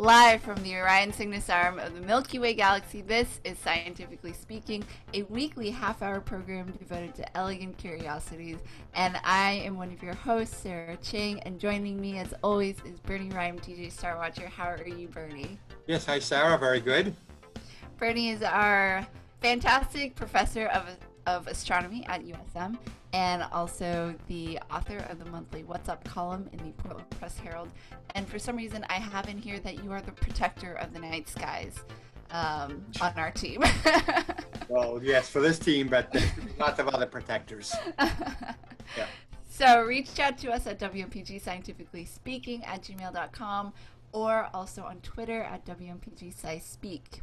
Live from the Orion Cygnus arm of the Milky Way galaxy, this is Scientifically Speaking, a weekly half-hour program devoted to elegant curiosities. And I am one of your hosts, Sarah Chang, and joining me as always is Bernie Reim, TJ Star Watcher. How are you, Bernie? Yes, hi Sarah, very good. Bernie is our fantastic professor of astronomy at USM and also the author of the monthly What's Up column in the Portland Press Herald. And for some reason, I have in here that you are the protector of the night skies on our team. Well, yes, for this team, but there's lots of other protectors. Yeah. So reach out to us at WMPG Scientifically Speaking at gmail.com or also on Twitter at WMPG Sci Speak.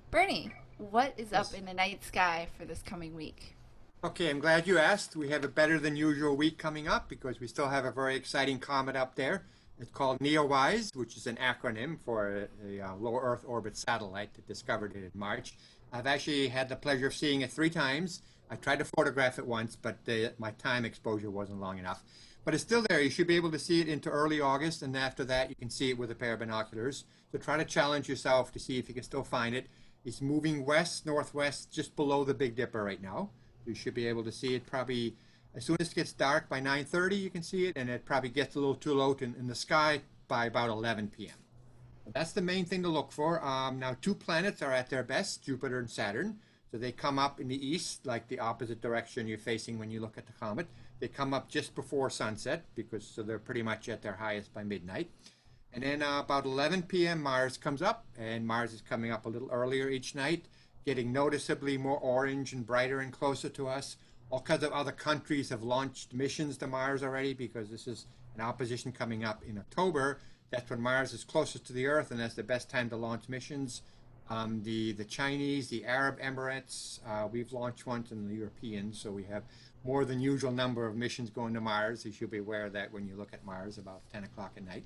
Bernie, what is up in the night sky for this coming week? Okay, I'm glad you asked. We have a better than usual week coming up because we still have a very exciting comet up there. It's called NEOWISE, which is an acronym for a low Earth orbit satellite that discovered it in March. I've actually had the pleasure of seeing it 3 times. I tried to photograph it once, but my time exposure wasn't long enough. But it's still there. You should be able to see it into early August, and after that you can see it with a pair of binoculars. So try to challenge yourself to see if you can still find it. It's moving west, northwest, just below the Big Dipper right now. You should be able to see it probably as soon as it gets dark by 9:30 you can see it, and it probably gets a little too low in the sky by about 11 p.m. That's the main thing to look for. Now 2 planets are at their best, Jupiter and Saturn. So they come up in the east, like the opposite direction you're facing when you look at the comet. They come up just before sunset, so they're pretty much at their highest by midnight. And then about 11 p.m. Mars comes up, and Mars is coming up a little earlier each night, getting noticeably more orange and brighter and closer to us. All kinds of other countries have launched missions to Mars already because this is an opposition coming up in October. That's when Mars is closest to the Earth, and that's the best time to launch missions. The Chinese, the Arab Emirates, we've launched ones, and the Europeans, so we have more than usual number of missions going to Mars. You should be aware of that when you look at Mars about 10 o'clock at night.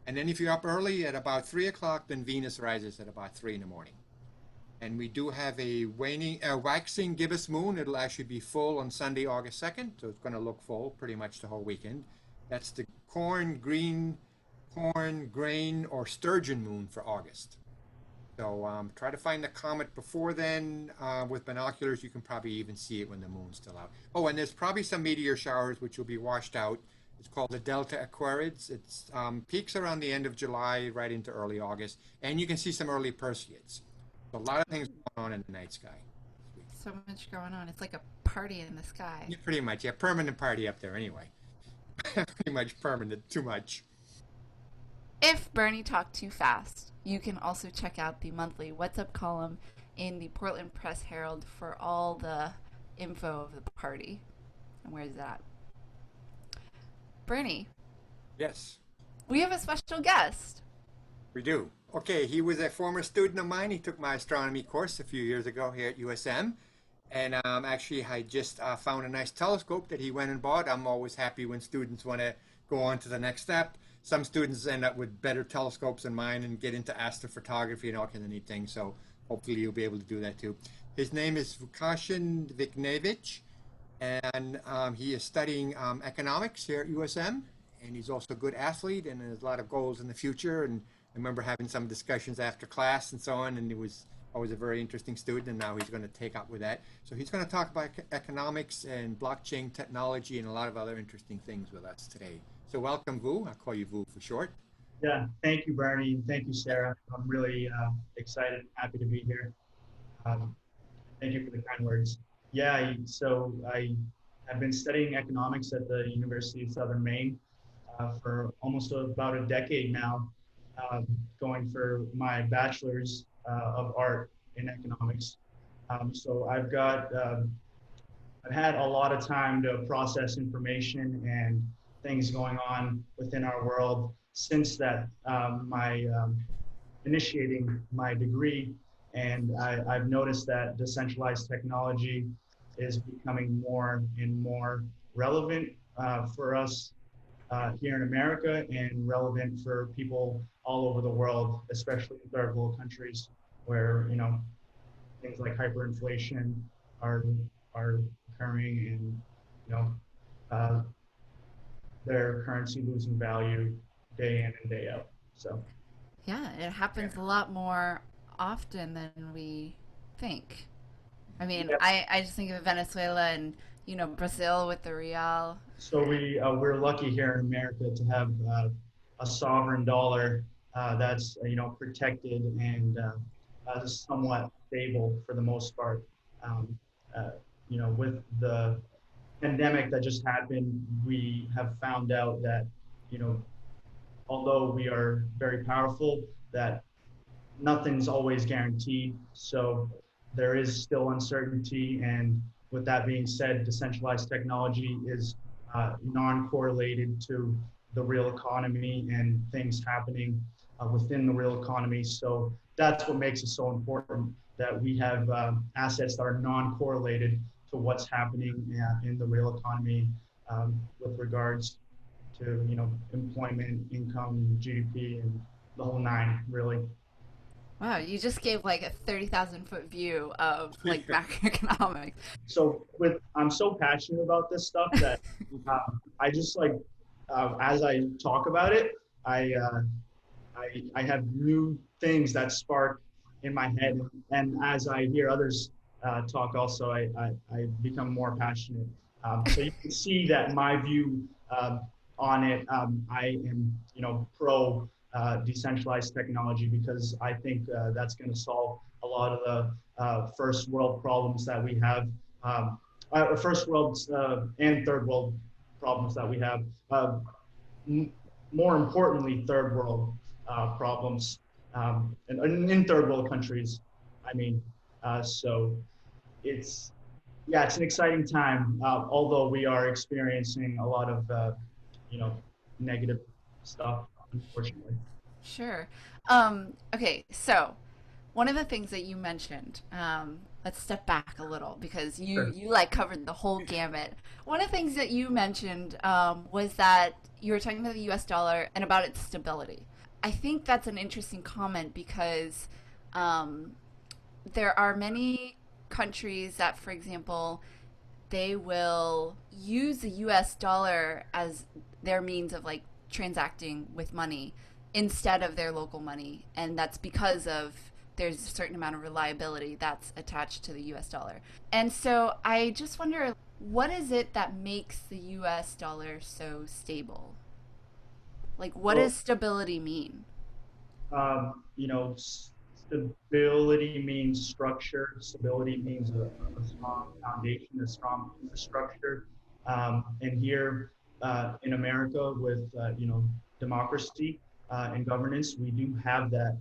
And then if you're up early at about 3 o'clock, then Venus rises at about 3 in the morning. And we do have a waxing gibbous moon. It'll actually be full on Sunday, August 2nd, so it's going to look full pretty much the whole weekend. That's the corn, grain, or sturgeon moon for August. So try to find the comet before then. With binoculars, you can probably even see it when the moon's still out. Oh, and there's probably some meteor showers which will be washed out. It's called the Delta Aquarids. It peaks around the end of July, right into early August, and you can see some early Perseids. So a lot of things going on in the night sky. So much going on. It's like a party in the sky. Yeah, pretty much. Yeah, permanent party up there anyway. Pretty much permanent, too much. If Bernie talked too fast, you can also check out the monthly What's Up column in the Portland Press Herald for all the info of the party. And where's that? Bernie. Yes. We have a special guest. We do. Okay, he was a former student of mine. He took my astronomy course a few years ago here at USM. And actually, I just found a nice telescope that he went and bought. I'm always happy when students want to go on to the next step. Some students end up with better telescopes than mine and get into astrophotography and all kinds of neat things. So hopefully you'll be able to do that too. His name is Vukasin Vignjevic, and he is studying economics here at USM. And he's also a good athlete and has a lot of goals in the future. And I remember having some discussions after class and so on, and he was always a very interesting student, and now he's going to take up with that. So he's going to talk about economics and blockchain technology and a lot of other interesting things with us today. So welcome, Vu. I'll call you Vu for short. Yeah, thank you, Bernie. Thank you, Sarah. I'm really excited and happy to be here. Thank you for the kind words. Yeah, so I have been studying economics at the University of Southern Maine for almost about a decade now, going for my bachelor's of art in economics. So I've had a lot of time to process information and things going on within our world since that initiating my degree, and I've noticed that decentralized technology is becoming more and more relevant for us here in America and relevant for people all over the world, especially in third world countries where things like hyperinflation are occurring, and their currency losing value day in and day out. So Yeah, it happens a lot more often than we think. I mean, Yeah. I just think of Venezuela and, Brazil with the real. So we're lucky here in America to have a sovereign dollar that's protected and somewhat stable for the most part. Um, uh, with the pandemic that just happened, we have found out that you know although we are very powerful, that nothing's always guaranteed. So there is still uncertainty. And with that being said, decentralized technology is non-correlated to the real economy and things happening within the real economy. So that's what makes it so important that we have assets that are non-correlated to what's happening in the real economy with regards to employment, income, GDP, and the whole nine, really. Wow, you just gave like a 30,000 foot view of like macroeconomics. So I'm so passionate about this stuff that I just like as I talk about it, I, uh, I have new things that spark in my head, and as I hear others talk, also I become more passionate. So you can see that my view on it. I am pro decentralized technology because I think that's going to solve a lot of the first world problems that we have, first world and third world problems that we have. More importantly, third world problems and in third world countries. I mean, so it's it's an exciting time. Although we are experiencing a lot of you know negative stuff, unfortunately. Sure. Okay, so one of the things that you mentioned, let's step back a little because you Sure. you like covered the whole gamut. One of the things that you mentioned was that you were talking about the U.S. dollar and about its stability. I think that's an interesting comment because um, there are many countries that, for example, they will use the US dollar as their means of like transacting with money instead of their local money. And that's because of there's a certain amount of reliability that's attached to the US dollar. And so I just wonder, what is it that makes the US dollar so stable? Like, what Well, does stability mean? Stability means structure. Stability means a strong foundation, a strong infrastructure. And here in America, with democracy and governance, we do have that.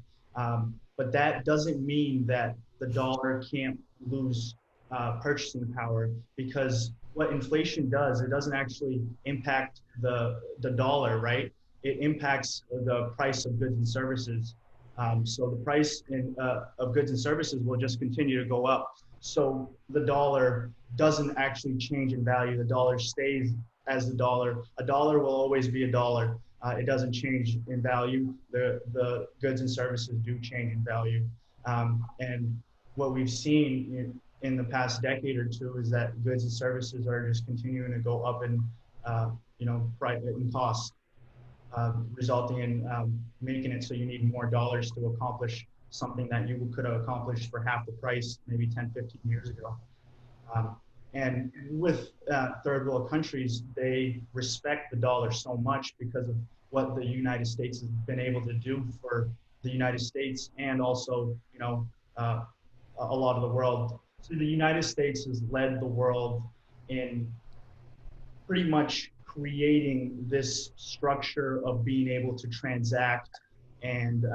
But that doesn't mean that the dollar can't lose purchasing power because what inflation does, it doesn't actually impact the dollar, right? It impacts the price of goods and services. So the price of goods and services will just continue to go up. So the dollar doesn't actually change in value. The dollar stays as the dollar. A dollar will always be a dollar. It doesn't change in value. The goods and services do change in value. And what we've seen in the past decade or two is that goods and services are just continuing to go up in in cost, resulting in making it so you need more dollars to accomplish something that you could have accomplished for half the price maybe 10, 15 years ago. Um, and with third world countries, they respect the dollar so much because of what the United States has been able to do for the United States and also, a lot of the world. So the United States has led the world in pretty much creating this structure of being able to transact and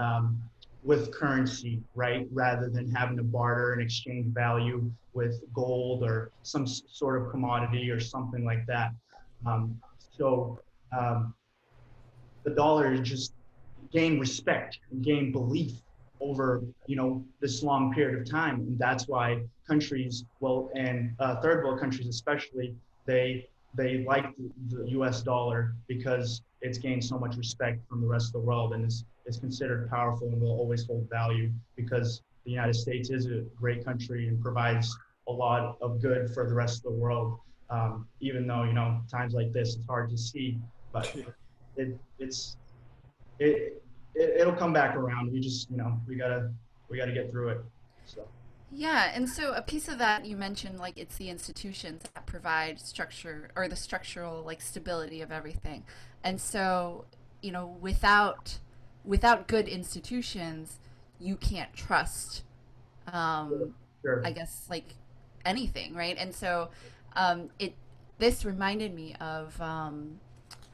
with currency, right? Rather than having to barter and exchange value with gold or some sort of commodity or something like that. So the dollar just gained respect and gained belief over this long period of time, and that's why countries, well, and third world countries especially, they like the U.S. dollar because it's gained so much respect from the rest of the world and is considered powerful and will always hold value because the United States is a great country and provides a lot of good for the rest of the world. Even though times like this it's hard to see, but it's it. it'll come back around. We just, we gotta get through it. So Yeah, and so a piece of that you mentioned, like it's the institutions that provide structure or the structural like stability of everything. And so, without good institutions, you can't trust, sure, um, I sure. guess like anything, right? And so, it this reminded me of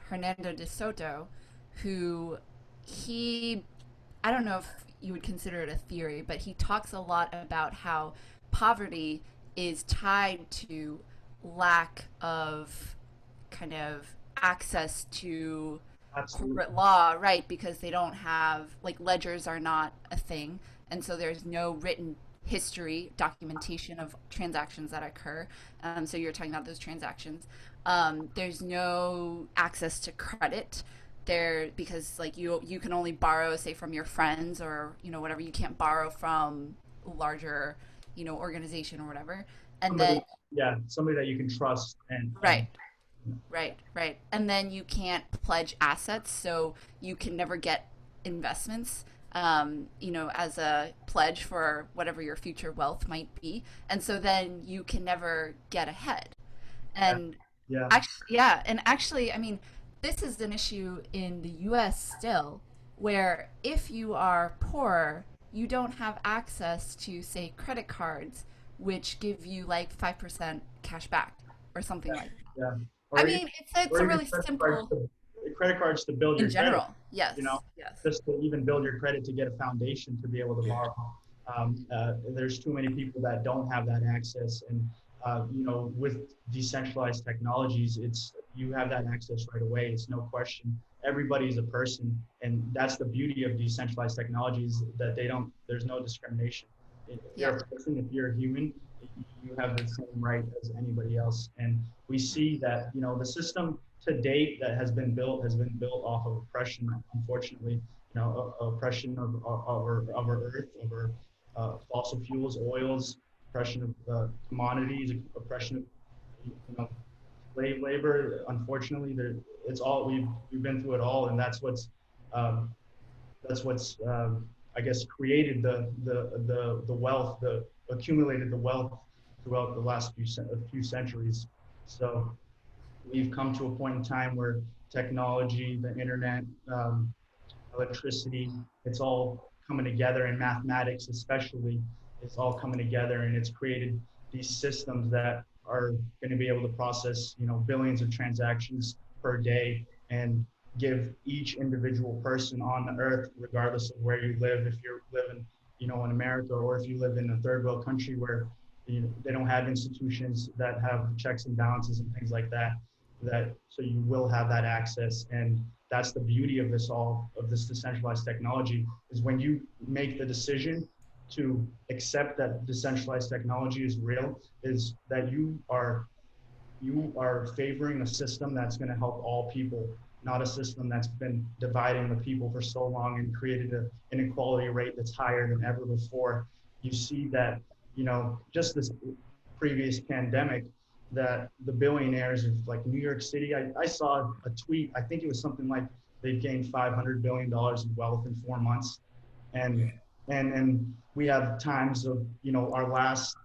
Hernando de Soto, who he I don't know if you would consider it a theory, but he talks a lot about how poverty is tied to lack of kind of access to Absolutely. corporate law, right? Because they don't have, like, ledgers are not a thing. And so there's no written history, documentation of transactions that occur. So you're talking about those transactions. There's no access to credit there because like you can only borrow say from your friends or whatever. You can't borrow from larger organization or whatever. And then Somebody, yeah, somebody that you can trust and right. Right, right. And then you can't pledge assets, so you can never get investments, as a pledge for whatever your future wealth might be. And so then you can never get ahead. yeah, And yeah, actually, yeah, and actually, I mean, this is an issue in the US still, where if you are poor, you don't have access to, say, credit cards, which give you like 5% cash back or something like that. yeah. I Or even mean, it's or a even really simple credit cards to build in your credit. general. Yes, You know, yes. just to even build your credit to get a foundation to be able to borrow. There's too many people that don't have that access, and with decentralized technologies, it's you have that access right away. It's no question. Everybody's a person, and that's the beauty of decentralized technologies that they don't. There's no discrimination. If Yeah, you're a person, if you're a human, you have the same right as anybody else. And we see that the system to date that has been built off of oppression, unfortunately. Oppression of our earth, over fossil fuels, oils, oppression of commodities, oppression of slave labor. Unfortunately, it's all we've been through it all, and um, that's what's I guess created the wealth, the accumulated the wealth throughout the last few centuries. So we've come to a point in time where technology, the internet, electricity, it's all coming together, and mathematics especially, it's all coming together, and it's created these systems that are going to be able to process, billions of transactions per day, and give each individual person on the earth, regardless of where you live, if you're living, in America, or if you live in a third world country where they don't have institutions that have checks and balances and things like that, so you will have that access. And that's the beauty of this decentralized technology, is when you make the decision to accept that decentralized technology is real, is that you are favoring a system that's going to help all people, not a system that's been dividing the people for so long and created an inequality rate that's higher than ever before. You see that, just this previous pandemic, that the billionaires of like New York City, I saw a tweet, I think it was something like they've gained $500 billion in wealth in 4 months. And we have times of, our last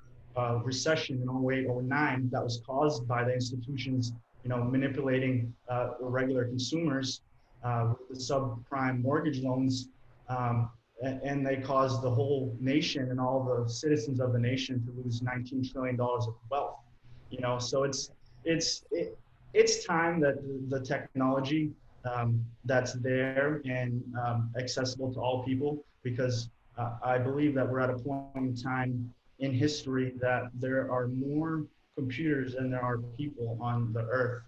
recession in 08, 09, that was caused by the institutions, manipulating regular consumers with the subprime mortgage loans. And they caused the whole nation and all the citizens of the nation to lose $19 trillion of wealth. So it's it, it's time that the technology that's there and accessible to all people, because I believe that we're at a point in time in history that there are more computers than there are people on the earth.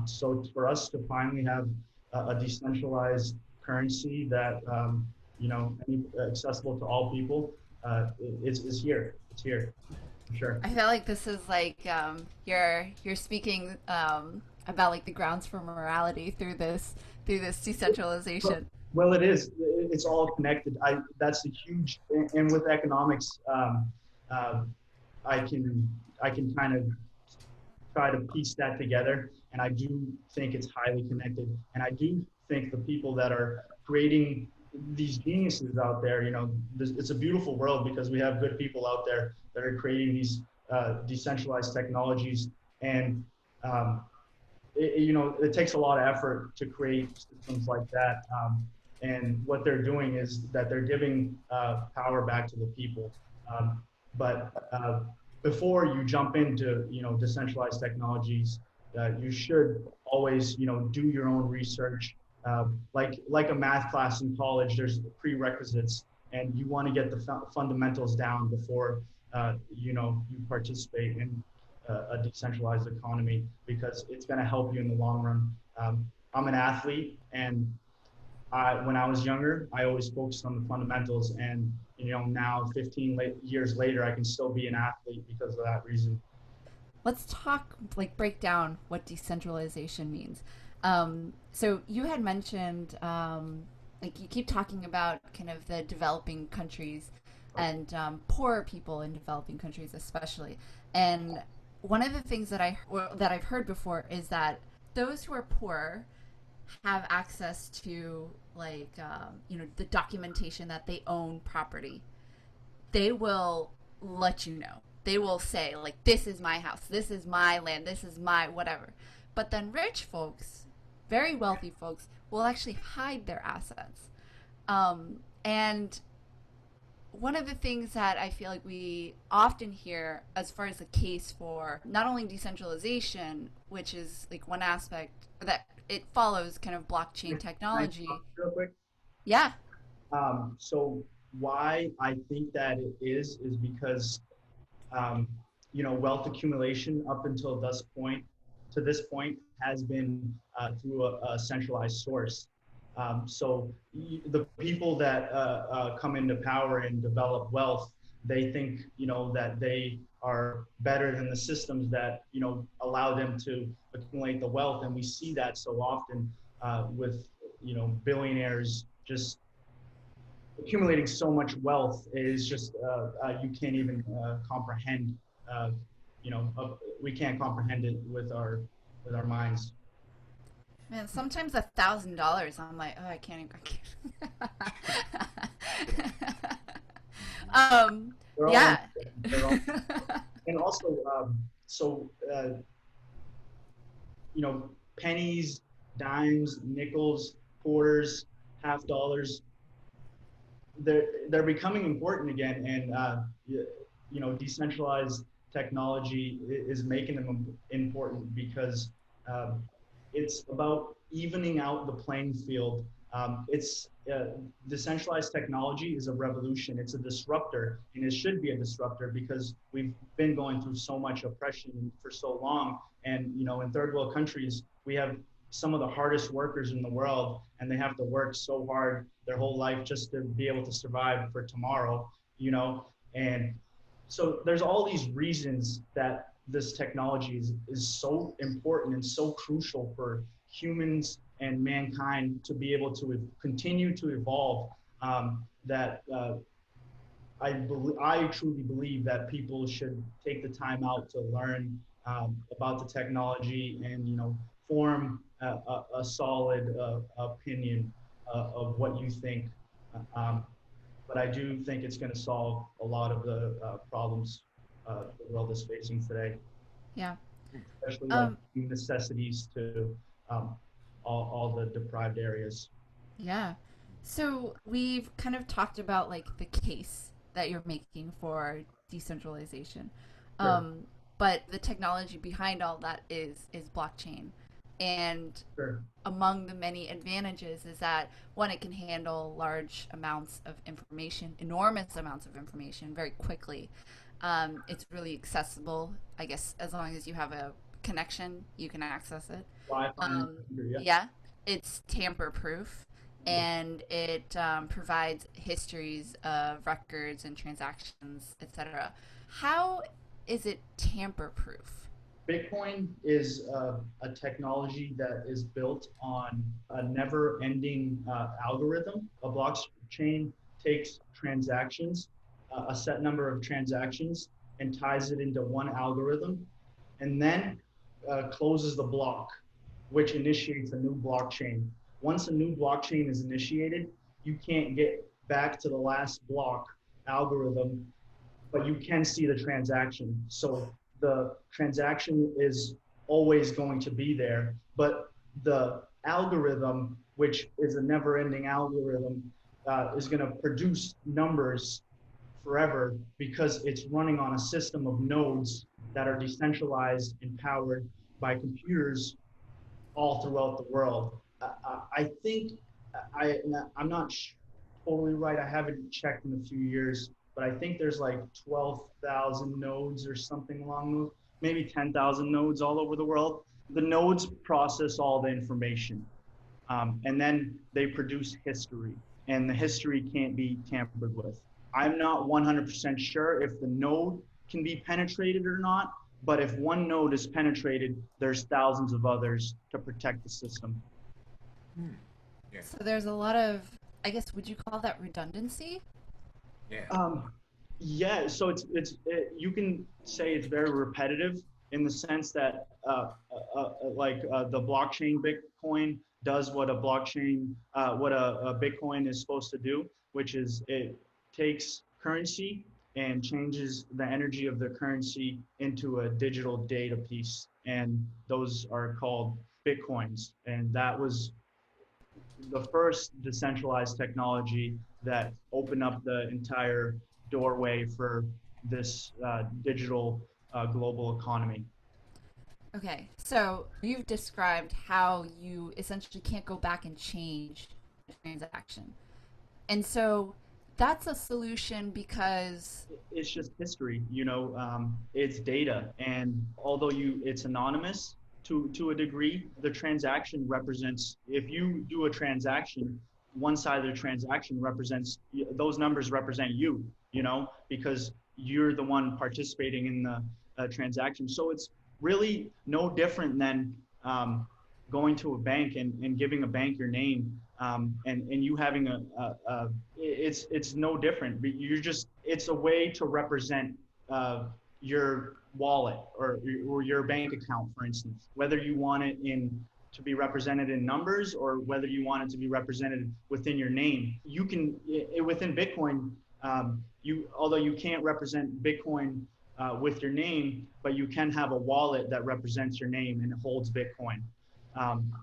So for us to finally have a decentralized currency that accessible to all people, is here. It's here, for sure. I feel like this is like you're speaking about like the grounds for morality through this Well, decentralization. well, it is. It's all connected. That's a huge, and with economics, uh, I can I can kind of try to piece that together, and I do think it's highly connected. And I do think the people that are creating these geniuses out there, it's a beautiful world because we have good people out there that are creating these decentralized technologies. And it takes a lot of effort to create systems like that. And what they're doing is that they're giving power back to the people. But before you jump into, decentralized technologies, you should always, do your own research. Like a math class in college, there's prerequisites, and you want to get the fundamentals down before, you participate in a decentralized economy, because it's going to help you in the long run. I'm an athlete, and when I was younger, I always focused on the fundamentals, and now 15 years later, I can still be an athlete because of that reason. Let's talk, like, break down what decentralization means. So you had mentioned, like, you keep talking about kind of the developing countries and poor people in developing countries, especially. And one of the things that I've heard before is that those who are poor have access to, like, the documentation that they own property. They will let you know. They will say, like, this is my house, this is my land, this is my whatever. But then rich folks, very wealthy folks, will actually hide their assets. And one of the things that I feel like we often hear as far as the case for not only decentralization, which is like one aspect that it follows kind of blockchain technology. Real quick. Yeah. So why I think that it is because um, wealth accumulation up until this point has been through a centralized source. So the people that come into power and develop wealth, they think that they are better than the systems that allow them to accumulate the wealth, and we see that so often with billionaires just accumulating so much wealth. Is just you can't even comprehend. Uh, we can't comprehend it with our minds. Man, sometimes $1,000, I'm like, oh, I can't even. They're all, Yeah. they're all, and also, so pennies, dimes, nickels, quarters, half dollars. They're becoming important again, and decentralized technology is making them important because um, it's about evening out the playing field. It's Decentralized technology is a revolution. It's a disruptor, and it should be a disruptor because we've been going through so much oppression for so long. And in third world countries, we have some of the hardest workers in the world, and they have to work so hard their whole life just to be able to survive for tomorrow. And so there's all these reasons that this technology is so important and so crucial for humans and mankind to be able to continue to evolve. That I truly believe that people should take the time out to learn about the technology and form a solid opinion of what you think. Um, but I do think it's going to solve a lot of the problems the world is facing today, Yeah. especially like Um, necessities to um, all the deprived areas. yeah. So we've kind of talked about, like, the case that you're making for decentralization. Sure, Um, but the technology behind all that is blockchain. And sure. among the many advantages is that, one, it can handle large amounts of information, enormous amounts of information, very quickly. It's really accessible. I guess as long as you have a connection, you can access it. Wi-Fi and Um, computer, yeah. yeah, it's tamper proof, and it provides histories of records and transactions, etc. How is it tamper proof? Bitcoin is a technology that is built on a never-ending algorithm. A blockchain takes transactions, a set number of transactions, and ties it into one algorithm, and then closes the block, which initiates a new blockchain. Once a new blockchain is initiated, you can't get back to the last block algorithm, but you can see the transaction. So the transaction is always going to be there, but the algorithm, which is a never-ending algorithm, is going to produce numbers forever because it's running on a system of nodes that are decentralized and powered by computers all throughout the world. I think I I'm not totally right. I haven't checked in a few years, but I think there's like 12,000 nodes or something along those, maybe 10,000 nodes all over the world. The nodes process all the information, and then they produce history, and the history can't be tampered with. I'm not 100% sure if the node can be penetrated or not, but if one node is penetrated, there's thousands of others to protect the system. Yeah. So there's a lot of, I guess, would you call that redundancy? Yeah. Yeah, so you can say it's very repetitive in the sense that the blockchain Bitcoin does what a blockchain what a Bitcoin is supposed to do, which is it takes currency and changes the energy of the currency into a digital data piece, and those are called Bitcoins. And that was the first decentralized technology that opened up the entire doorway for this digital global economy. Okay, so you've described how you essentially can't go back and change a transaction. And so that's a solution because, It's just history, it's data. And although it's anonymous to a degree, the transaction represents, if you do a transaction, one side of the transaction represents, those numbers represent because you're the one participating in the transaction. So it's really no different than going to a bank and giving a bank your name, and you having it's no different. It's a way to represent your wallet or your bank account, for instance, whether you want it to be represented in numbers or whether you want it to be represented within your name. You can within Bitcoin, although you can't represent Bitcoin with your name, but you can have a wallet that represents your name and it holds Bitcoin.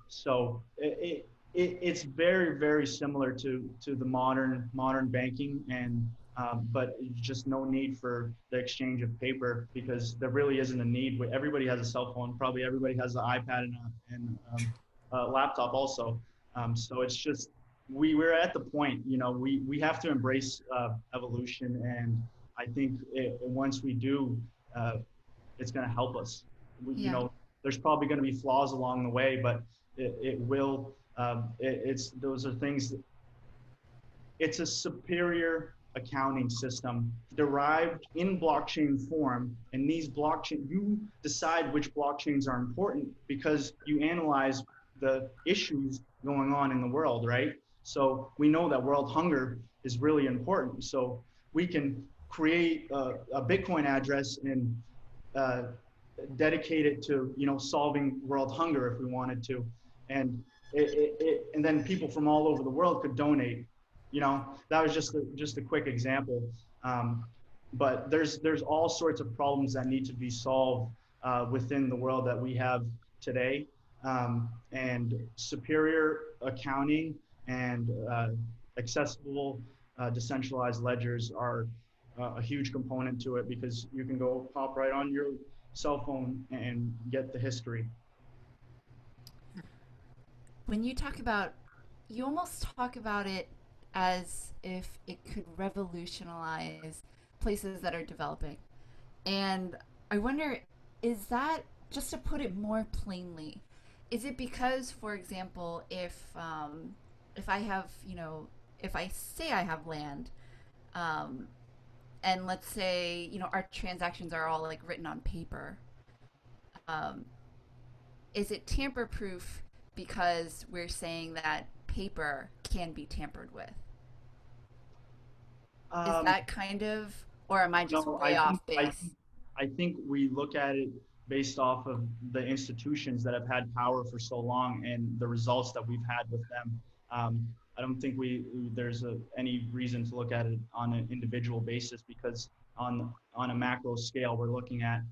So it's very, very similar to the modern banking, and but just no need for the exchange of paper because there really isn't a need. Everybody has a cell phone. Probably everybody has an iPad and a laptop also. So it's just we're at the point. We have to embrace evolution, and I think once we do, it's going to help us. yeah. There's probably going to be flaws along the way, but it will. It's those are things. It's a superior accounting system derived in blockchain form, and you decide which blockchains are important because you analyze the issues going on in the world, right? So we know that world hunger is really important. So we can create a Bitcoin address and dedicate it to solving world hunger if we wanted to, and and then people from all over the world could donate. That was just a quick example, but there's all sorts of problems that need to be solved within the world that we have today, and superior accounting and accessible decentralized ledgers are a huge component to it because you can go pop right on your cell phone and get the history. When you almost talk about it as if it could revolutionize places that are developing. And I wonder, is that, just to put it more plainly, is it because, for example, if I have, if I say I have land, um, and let's say, our transactions are all like written on paper, um, is it tamper proof because we're saying that paper can be tampered with? Is Um, that kind of, or am I just no, way off base? I think we look at it based off of the institutions that have had power for so long and the results that we've had with them. I don't think there's any reason to look at it on an individual basis, because on a macro scale, we're looking at,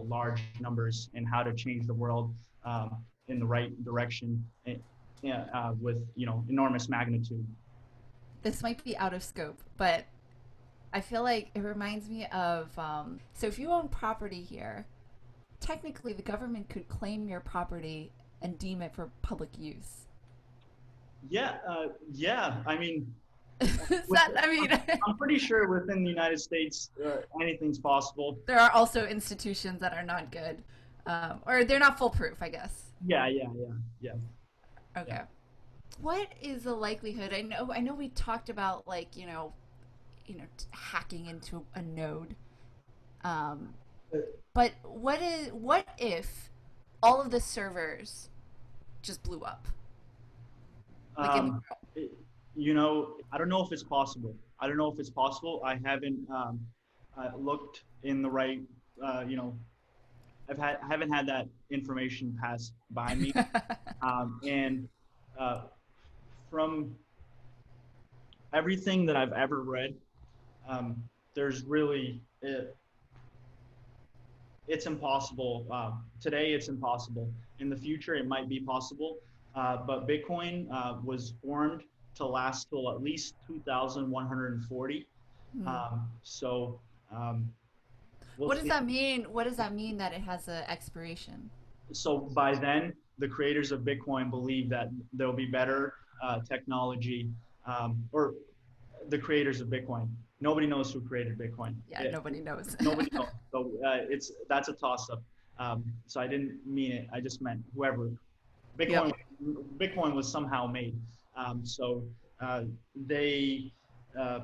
large numbers and how to change the world in the right direction, with, enormous magnitude. This might be out of scope, but I feel like it reminds me of so if you own property here, technically the government could claim your property and deem it for public use. Yeah. I mean, I mean, I'm pretty sure within the United States, anything's possible. there are also institutions that are not good, or they're not foolproof, I guess. Yeah. Okay. Yeah. What is the likelihood? I know we talked about, like, hacking into a node. Um, but what if all of the servers just blew up? Like in the Um, it- I don't know if it's possible. I haven't looked in the right, I haven't had that information passed by me. And uh, from everything that I've ever read, there's really, it's impossible. Today, it's impossible. In the future, it might be possible. But Bitcoin was formed to last till at least 2140. Hmm. So we'll What does see. that mean? What does that mean that it has an expiration? So by then, the creators of Bitcoin believe that there'll be better technology, or the creators of Bitcoin. Nobody knows who created Bitcoin. Yeah, nobody knows. Nobody knows. So that's a toss up. So I didn't mean it. I just meant whoever. Yep. Bitcoin Bitcoin was somehow made. So they uh,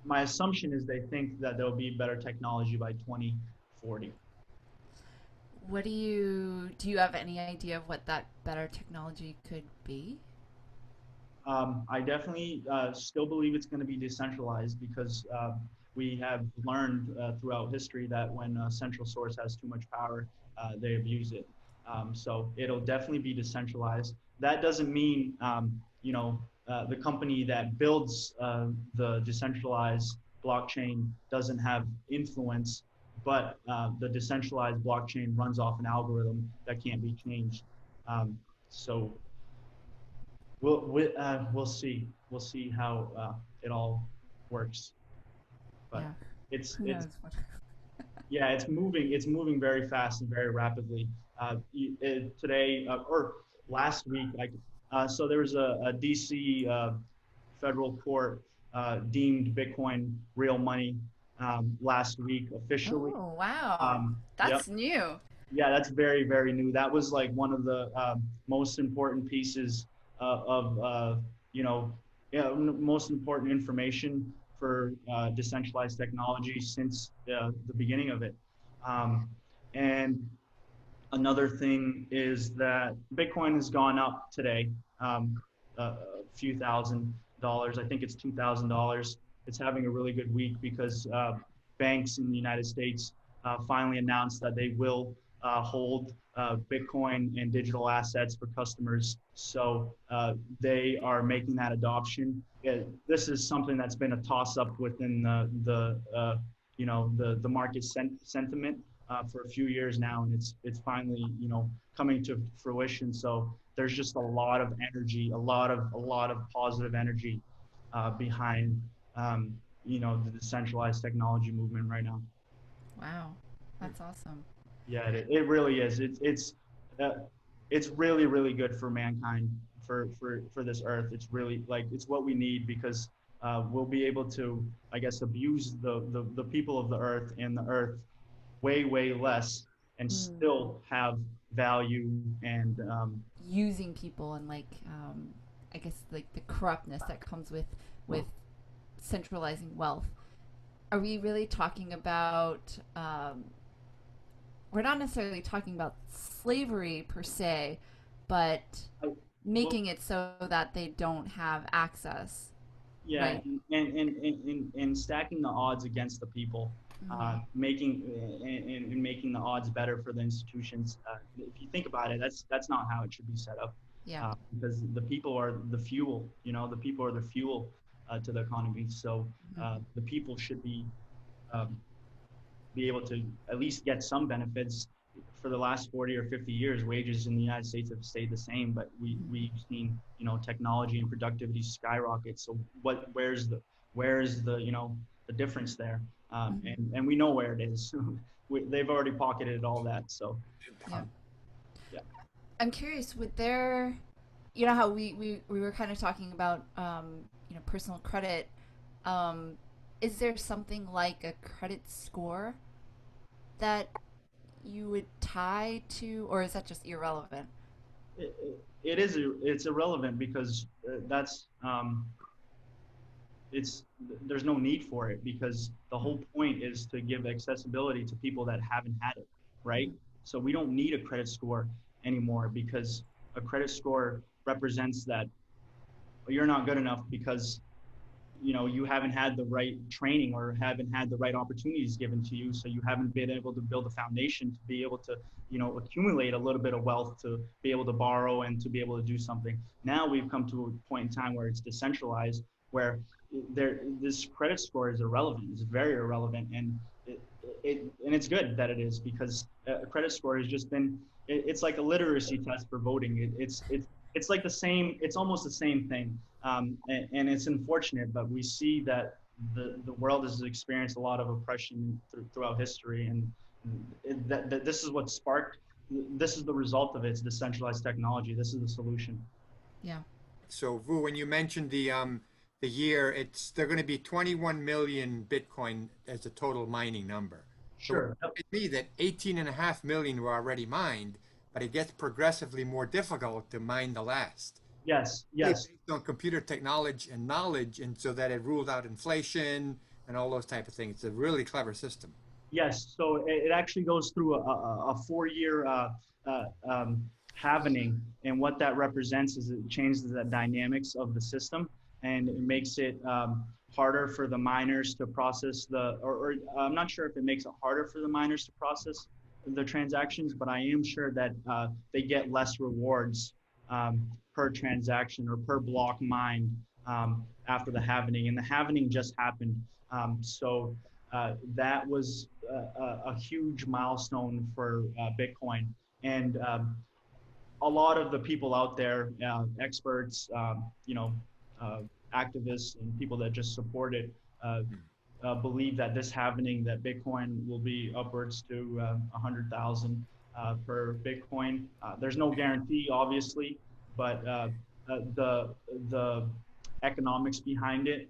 my assumption is they think that there'll be better technology by 2040. What do you have any idea of what that better technology could be? I definitely still believe it's going to be decentralized, because we have learned throughout history that when a central source has too much power, they abuse it. So it'll definitely be decentralized. That doesn't mean, the company that builds the decentralized blockchain doesn't have influence, but the decentralized blockchain runs off an algorithm that can't be changed. So we'll see. We'll see how it all works. But Yeah. it's Who it's knows what? yeah, it's moving. It's moving very fast and very rapidly. Today, or last week, so there was a DC federal court deemed Bitcoin real money last week officially. Oh, wow. Yep. That's new. Yeah, that's very, very new. That was like one of the most important pieces of, most important information for decentralized technology since the beginning of it. Um, and another thing is that Bitcoin has gone up today, a few $1,000s. I think it's $2,000. It's having a really good week because banks in the United States finally announced that they will hold Bitcoin and digital assets for customers. So they are making that adoption. This is something that's been a toss-up within the market sentiment for a few years now, and it's finally coming to fruition. So there's just a lot of energy, a lot of positive energy behind the decentralized technology movement right now. Wow. That's awesome. Yeah, it really is. It's really, really good for mankind, for this earth. It's really, like, it's what we need, because we'll be able to, I guess, abuse the people of the earth and the earth way less, and Hmm. still have value and Using people and, like, I guess, like, the corruptness that comes with centralizing wealth. Are we really talking about we're not necessarily talking about slavery per se, but well, making it so that they don't have access, yeah, right? and stacking the odds against the people, Mm. making and making the odds better for the institutions. If you think about it, that's not how it should be set up. Yeah. because the people are the fuel. The people are the fuel to the economy. So the people should um, be able to at least get some benefits. For the last 40 or 50 years, wages in the United States have stayed the same, but we've seen, technology and productivity skyrocket. So where's the the difference there? And we know where it is. They've already pocketed all that. So Yeah. yeah. I'm curious, with their, how we were kind of talking about, personal credit. Is there something like a credit score that you would tie to, or is that just irrelevant? It's irrelevant because it's there's no need for it, because the whole point is to give accessibility to people that haven't had it, right? So we don't need a credit score anymore, because a credit score represents that you're not good enough because you haven't had the right training or haven't had the right opportunities given to you, so you haven't been able to build a foundation to be able to accumulate a little bit of wealth to be able to borrow and to be able to do something. Now we've come to a point in time where it's decentralized, where this credit score is irrelevant. It's very irrelevant, and it's good that it is, because a credit score has just been it's like a literacy test for voting. It's like the same, it's almost the same thing. And it's unfortunate, but we see that the world has experienced a lot of oppression throughout history, and that this is what sparked, this is the result of it. It's decentralized technology. This is the solution. Yeah. So, Vu, when you mentioned the year, they're going to be 21 million Bitcoin as a total mining number. So Sure. it could be that 18.5 million were already mined, but it gets progressively more difficult to mine the last. Yes. It's based on computer technology and knowledge, and so that it ruled out inflation and all those type of things. It's a really clever system. Yes, so it actually goes through a 4-year halvening, and what that represents is it changes the dynamics of the system, and it makes it harder for the miners to process or I'm not sure if it makes it harder for the miners to process the transactions, but I am sure that they get less rewards per transaction or per block mined after the halvening, and the halvening just happened. So that was a huge milestone for Bitcoin. And a lot of the people out there, experts, uh, activists, and people that just support it, believe that this happening, that Bitcoin will be upwards to 100,000 per Bitcoin. There's no guarantee, obviously, but the economics behind it,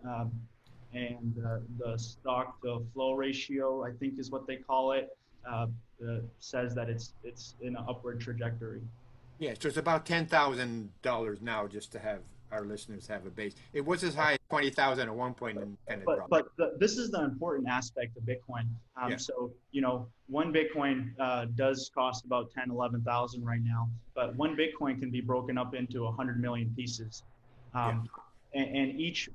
and the stock to flow ratio, I think is what they call it, says that it's in an upward trajectory. Yeah, so it's about $10,000 now, just to have our listeners have a base. It was as high as 20,000 at one point, and kind of dropped. But this is the important aspect of Bitcoin. Yeah. So one Bitcoin does cost about 10, 11,000 right now, but one Bitcoin can be broken up into 100 million pieces. And each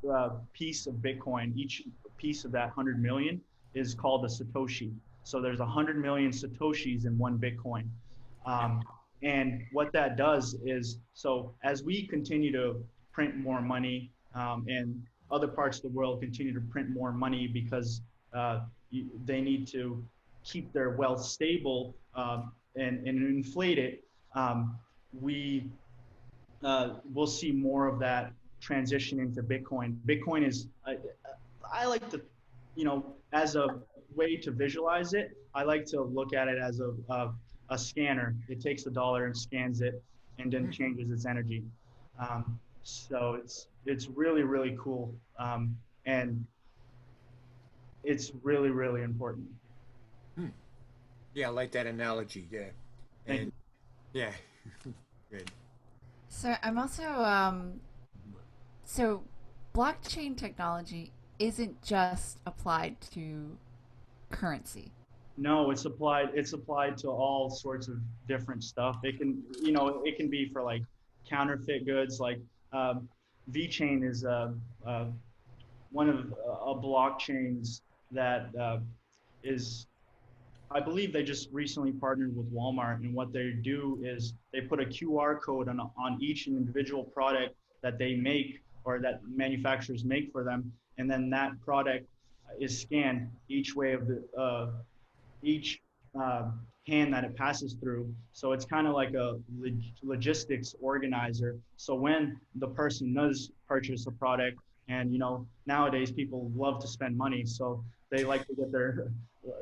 piece of Bitcoin, each piece of that 100 million is called a Satoshi. So there's 100 million Satoshis in one Bitcoin. And what that does is, so as we continue to print more money, and other parts of the world continue to print more money because they need to keep their wealth stable, and inflate it, we we'll see more of that transition into Bitcoin. Bitcoin is, I like to, as a way to visualize it, I like to look at it as a scanner. It takes the dollar and scans it, and then changes its energy. So it's really, really cool, and it's really, really important. Yeah, I like that analogy. Yeah, Thank and you. yeah, good. So I'm also so blockchain technology isn't just applied to currency. No, it's applied. It's applied to all sorts of different stuff. It can, it can be for like counterfeit goods. Like VeChain is one of a blockchains that is I believe they just recently partnered with Walmart, and what they do is they put a QR code on each individual product that they make or that manufacturers make for them, and then that product is scanned each way of the each hand that it passes through. So it's kind of like a logistics organizer. So when the person does purchase a product, and nowadays people love to spend money, so they like to get their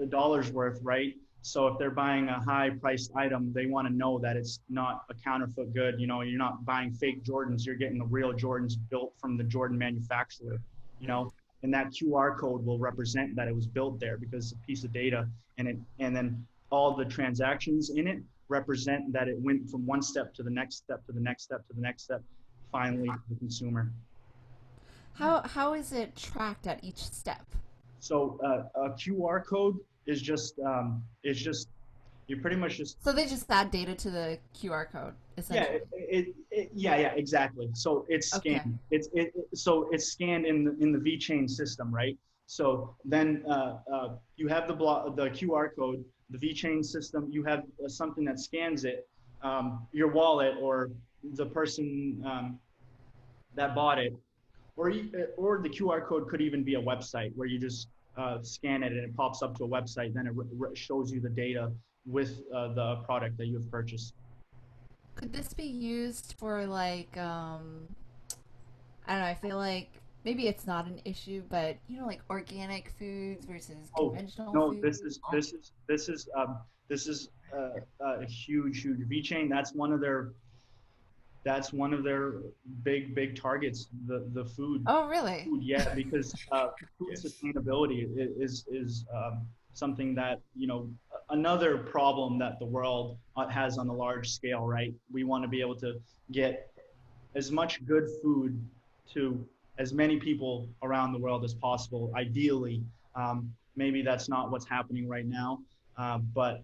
dollars worth, right? So if they're buying a high priced item, they want to know that it's not a counterfeit good. You're not buying fake Jordans, you're getting the real Jordans built from the Jordan manufacturer, and that QR code will represent that it was built there because it's a piece of data, and then all the transactions in it represent that it went from one step to the next step to the next step to the next step, finally to the consumer. How is it tracked at each step? So a QR code is just you pretty much just. So they just add data to the QR code, Yeah, essentially. yeah, exactly. So it's Okay. scanned. So it's scanned in the VChain system, right? So then you have the QR code, the VChain system. You have something that scans it, your wallet or the person that bought it, or the QR code could even be a website where you just scan it and it pops up to a website. Then it shows you the data with the product that you've purchased. Could this be used for like I don't know, I feel like maybe it's not an issue, but like organic foods versus Oh conventional no, foods? this is a huge VChain. That's one of their big targets. The food, Oh, really? yeah, because food Yes. sustainability is something that another problem that the world has on a large scale. Right, we want to be able to get as much good food to as many people around the world as possible, ideally. Maybe that's not what's happening right now, but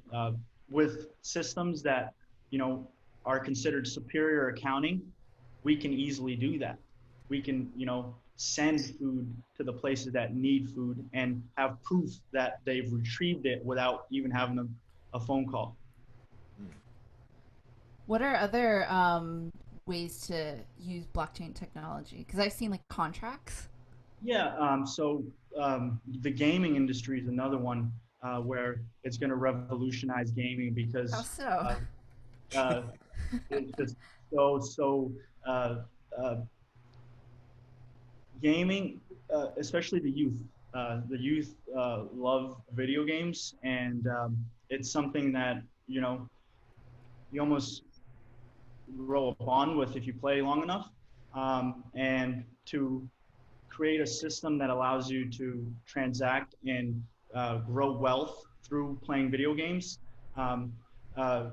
with systems that you know are considered superior accounting, we can easily do that. We can send food to the places that need food and have proof that they've retrieved it without even having a phone call. What are other ways to use blockchain technology? Because I've seen like contracts. Yeah, so the gaming industry is another one where it's going to revolutionize gaming How because so? uh, uh, it's just so uh, uh, gaming, especially the youth. The youth love video games, and it's something that you almost grow a bond with if you play long enough. And to create a system that allows you to transact and grow wealth through playing video games. Um, uh,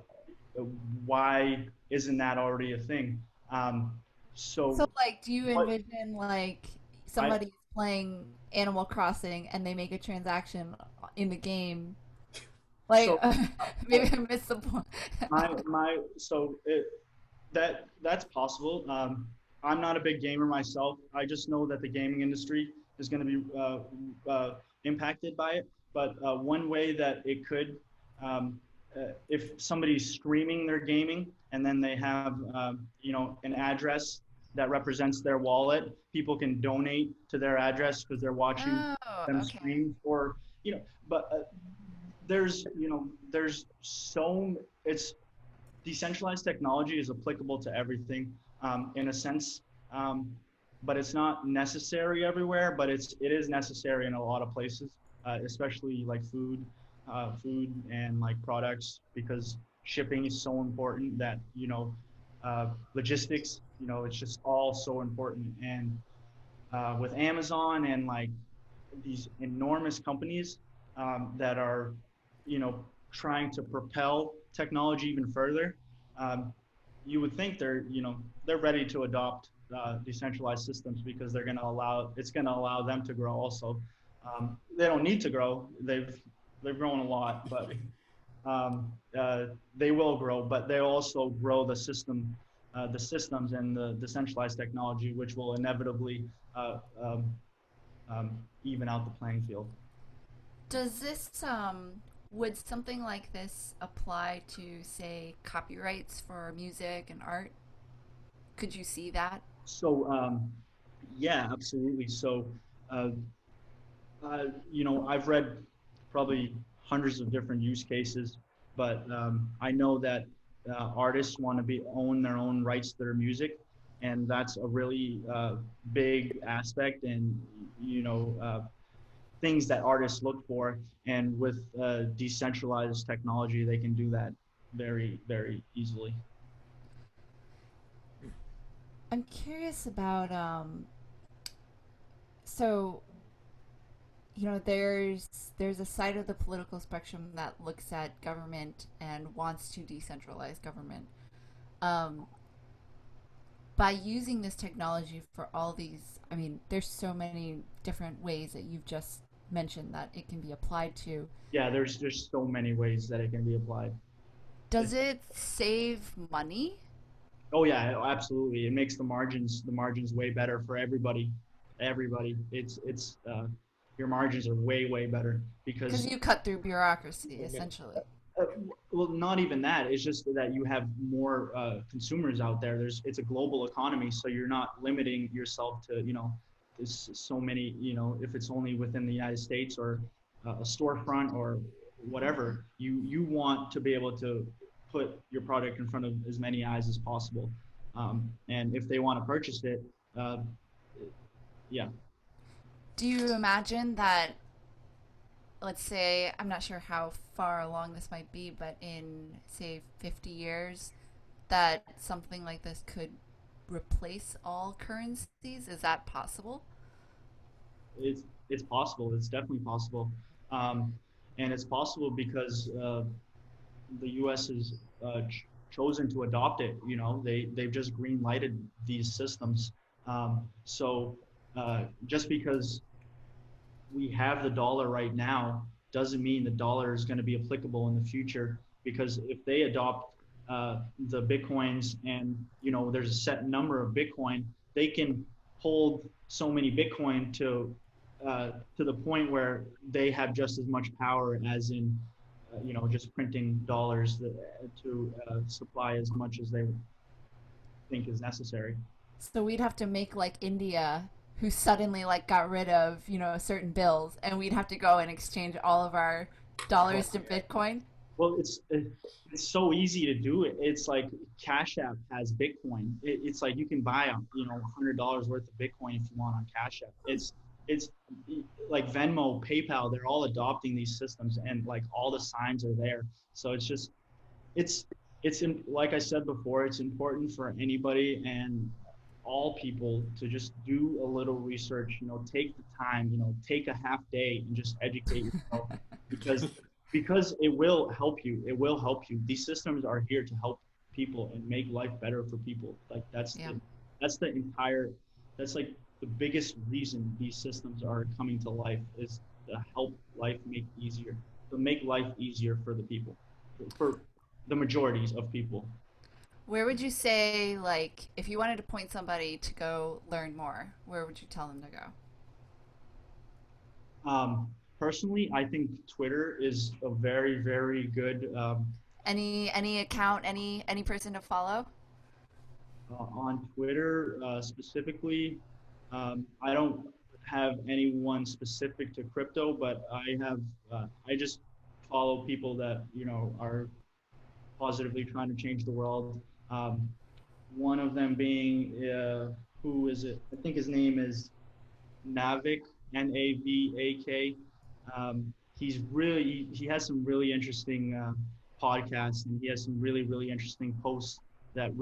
why isn't that already a thing? Um, So, so like, do you what envision like I somebody's playing Animal Crossing and they make a transaction in the game? Like, so maybe I missed the point. my so it, that's possible. I'm not a big gamer myself. I just know that the gaming industry is going to be impacted by it. But one way that it could, if somebody's streaming their gaming and then they have, an address that represents their wallet, people can donate to their address because they're watching Oh, them okay. stream. Or but there's so it's decentralized technology is applicable to everything in a sense, um, but it's not necessary everywhere. But it is necessary in a lot of places, especially like food and like products, because shipping is so important that logistics. It's just all so important. And with Amazon and like these enormous companies that are, trying to propel technology even further. Um, you would think they're ready to adopt decentralized systems because it's going to allow them to grow also. They don't need to grow. They've grown a lot, but they will grow. But they also grow the systems and the decentralized technology, which will inevitably uh, um, even out the playing field. Does this Would something like this apply to, say, copyrights for music and art? Could you see that? So, yeah, absolutely. So, uh, I've read probably hundreds of different use cases, but I know that artists want to be own their own rights to their music, and that's a really big aspect, and things that artists look for. And with decentralized technology, they can do that very, very easily. I'm curious about so there's a side of the political spectrum that looks at government and wants to decentralize government. Um, by using this technology for all these, I mean, there's so many different ways that you've just mentioned that it can be applied to. Yeah, there's so many ways that it can be applied. Does it save money? Oh yeah, absolutely. It makes the margins way better for everybody. Everybody. It's your margins are way better Because because you cut through bureaucracy, essentially. uh, well, not even that. It's just that you have more consumers out there. It's a global economy, so you're not limiting yourself to there's so many if it's only within the United States or a storefront or whatever. You want to be able to put your product in front of as many eyes as possible, and if they want to purchase it, uh, yeah. Do you imagine that, let's say, I'm not sure how far along this might be, but in, say, 50 years, that something like this could replace all currencies? Is that possible? It's possible. It's definitely possible, um, and it's possible because the U.S. has chosen to adopt it. They've just green lighted these systems. So just because we have the dollar right now doesn't mean the dollar is going to be applicable in the future. Because if they adopt the bitcoins and there's a set number of Bitcoin, they can hold so many Bitcoin to the point where they have just as much power as in just printing dollars to supply as much as they think is necessary. So we'd have to make like India, who suddenly like got rid of, certain bills, and we'd have to go and exchange all of our dollars to Bitcoin. Well, it's so easy to do it. It's like Cash App has Bitcoin. It's like you can buy $100 worth of Bitcoin if you want on Cash App. It's like Venmo, PayPal. They're all adopting these systems, and like all the signs are there. So it's like I said before, it's important for anybody and all people to just do a little research, take the time, take a half day and just educate yourself, because it will help you. It will help you. These systems are here to help people and make life better for people. Like Yeah. that's the entire that's like the biggest reason these systems are coming to life, is to help life make easier, to make life easier for the people, for the majorities of people. Where would you say, like, if you wanted to point somebody to go learn more, where would you tell them to go? Personally, I think Twitter is a very, very good Any account, any person to follow? on Twitter specifically. I don't have anyone specific to crypto, but I just follow people that are positively trying to change the world. Um, One of them being who is it? I think his name is Navik, Navak. He has some really interesting podcasts, and he has some really interesting posts that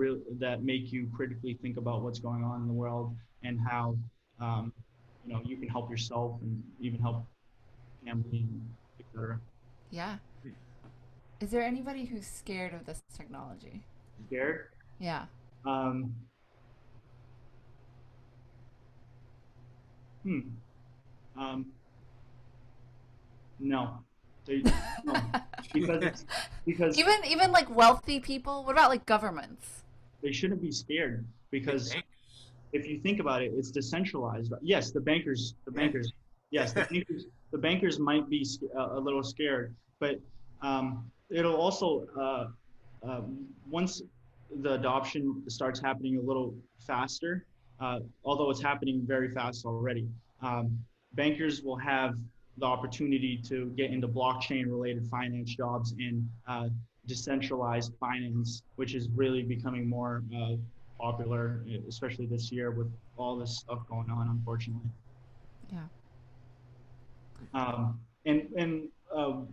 make you critically think about what's going on in the world, and how um, you can help yourself and even help family, etc. Yeah. Is there anybody who's scared of this technology? Scared? Yeah. Um, hmm. Um, no. They, no. Because because Even like wealthy people. What about like governments? they shouldn't be scared, Big because bank. if you think about it, it's decentralized. Yes, the Yeah. bankers, yes, the bankers might be a little scared, but It'll also, once the adoption starts happening a little faster, although it's happening very fast already, bankers will have the opportunity to get into blockchain related finance jobs in decentralized finance, which is really becoming more popular, especially this year with all this stuff going on, unfortunately. Yeah.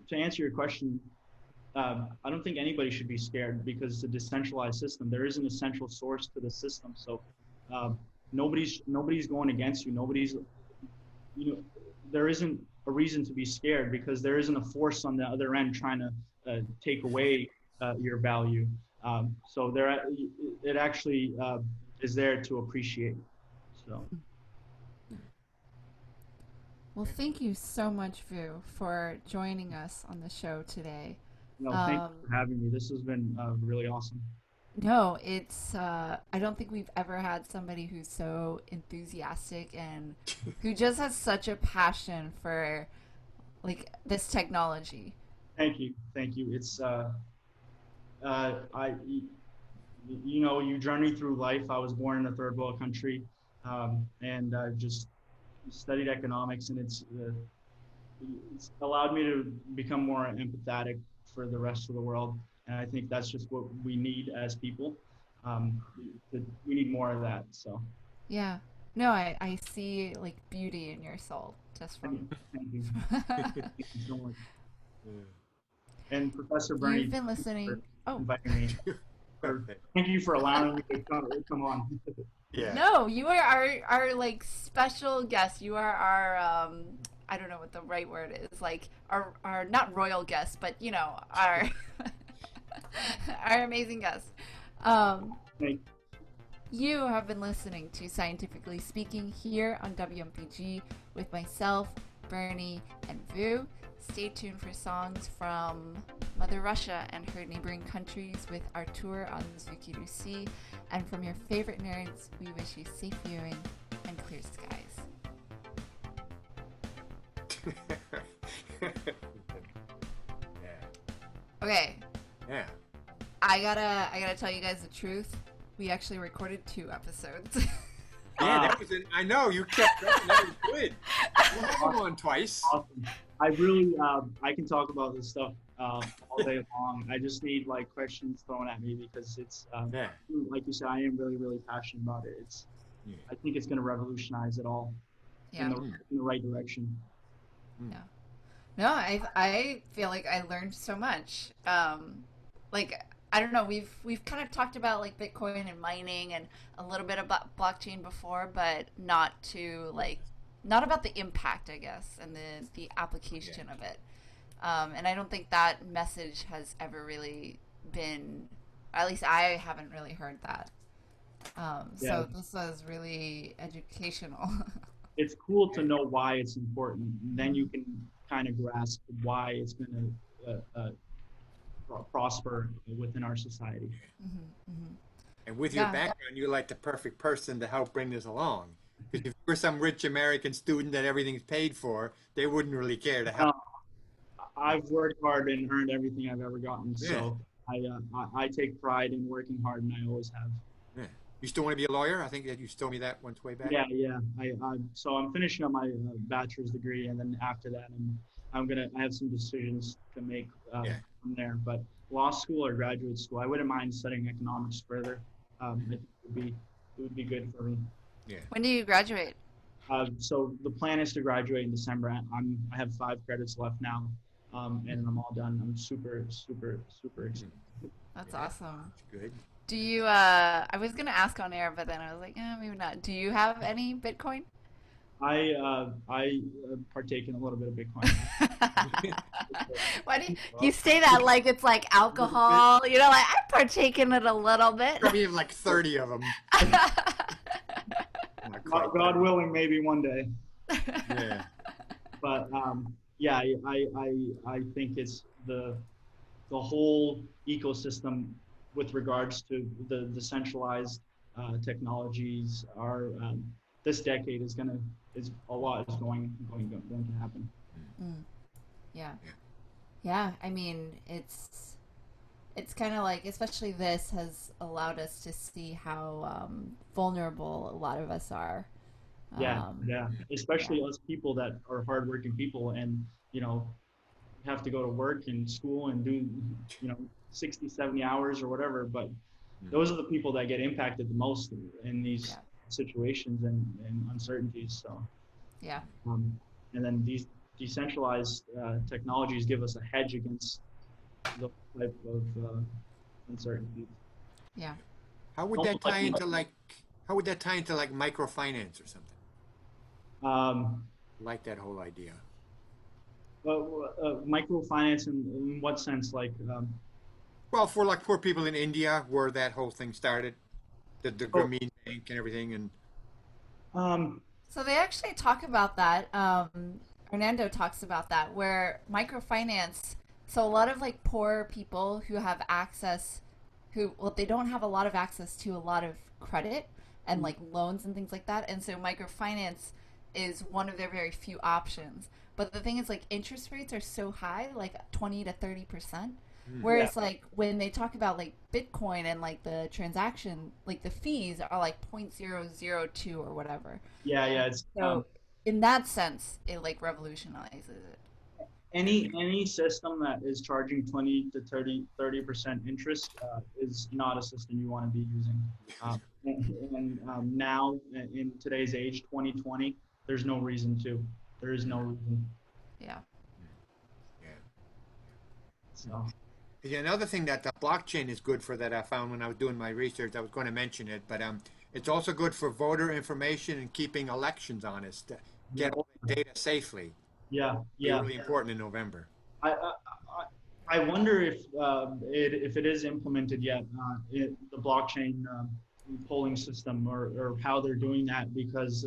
To answer your question, I don't think anybody should be scared because it's a decentralized system. There is an essential source to the system, so nobody's going against you. There isn't a reason to be scared because there isn't a force on the other end trying to take away your value. So it actually is there to appreciate. So. Well, thank you so much, Vu, for joining us on the show today. No, thank you for having me. This has been really awesome. No, it's, I don't think we've ever had somebody who's so enthusiastic and who just has such a passion for, like, this technology. Thank you. Thank you. It's, you journey through life. I was born in a third world country, and I've just studied economics, and it's allowed me to become more empathetic for the rest of the world. And I think that's just what we need as people. We need more of that. So. Yeah. No, I see like beauty in your soul just from. Thank you. Thank you so much. And Professor Bernie, You've been listening. Oh. Inviting me. Thank you for allowing me to come on. Yeah. No, you are our like special guest. You are our I don't know what the right word is. Like our not royal guest, but you know, our our amazing guest. You have been listening to Scientifically Speaking here on WMPG with myself, Bernie, and Vu. Stay tuned for songs from Mother Russia and her neighboring countries with our tour on Zuki Lucy. And from your favorite nerds, we wish you safe viewing and clear skies. Okay. Yeah. I gotta tell you guys the truth. We actually recorded 2 episodes. Yeah, that was I know you kept that was good. We'll have on twice. Awesome. I really, I can talk about this stuff all day long. I just need like questions thrown at me because it's, like you said, I am really, really passionate about it. I think it's going to revolutionize it all in the right direction. Yeah. No, I feel like I learned so much. Like, I don't know, we've kind of talked about like Bitcoin and mining and a little bit about blockchain before, but not about the impact, I guess, and the application of it. And I don't think that message has ever really been, at least I haven't really heard that. So this was really educational. It's cool to know why it's important. Then you can kind of grasp why it's going to prosper within our society. Mm-hmm, mm-hmm. And with your background, you're like the perfect person to help bring this along. Because if you were some rich American student that everything's paid for, they wouldn't really care to help. I've worked hard and earned everything I've ever gotten, so I take pride in working hard, and I always have. Yeah. You still want to be a lawyer? I think that you told me that once way back. Yeah. So I'm finishing up my bachelor's degree, and then after that, I have some decisions to make from there. But law school or graduate school, I wouldn't mind studying economics further. I think it would be good for me. Yeah. When do you graduate? So the plan is to graduate in December. I have 5 credits left now, and I'm all done. I'm super, super, super excited. That's awesome. That's good. Do you? I was gonna ask on air, but then I was like, maybe not. Do you have any Bitcoin? I partake in a little bit of Bitcoin. Why do you say that like it's like alcohol? You know, like I partake in it a little bit. Probably have like 30 of them. God willing, maybe one day. Yeah. But I think it's the whole ecosystem with regards to the decentralized technologies are this decade is a lot is going to happen. Mm. Yeah. Yeah, I mean, it's kind of like, especially this has allowed us to see how vulnerable a lot of us are. Yeah, Um, yeah. yeah, Especially us people that are hardworking people and, you know, have to go to work and school and do, 60, 70 hours or whatever. But those are the people that get impacted the most in these yeah, situations and uncertainties. So, yeah, um, and then these decentralized technologies give us a hedge against those type of uncertainties. yeah. How would that Almost like, tie into like how would that tie into like microfinance or something? um, Like that whole idea. microfinance in what sense? Like, Well, for like poor people in India, where that whole thing started, the oh, Grameen Bank and everything, and um, So they actually talk about that. Hernando talks about that, where microfinance. So a lot of like poor people who have access, who well they don't have a lot of access to a lot of credit and like loans and things like that, and so microfinance is one of their very few options. But the thing is, like interest rates are so high, like 20 to 30%. yeah, Whereas like when they talk about like Bitcoin and like the transaction, like the fees are like 0.002 or whatever. yeah. It's So in that sense, it like revolutionizes it. any system that is charging 20 to 30% interest is not a system you want to be using. And now in today's age, 2020, there's no reason to. There is no reason. Yeah. yeah. So Yeah, another thing that the blockchain is good for that I found when I was doing my research, I was going to mention it, but it's also good for voter information and keeping elections honest. Get all the data safely. yeah, Be yeah. really important in November. I I, I wonder if it is implemented yet, the blockchain polling system or how they're doing that because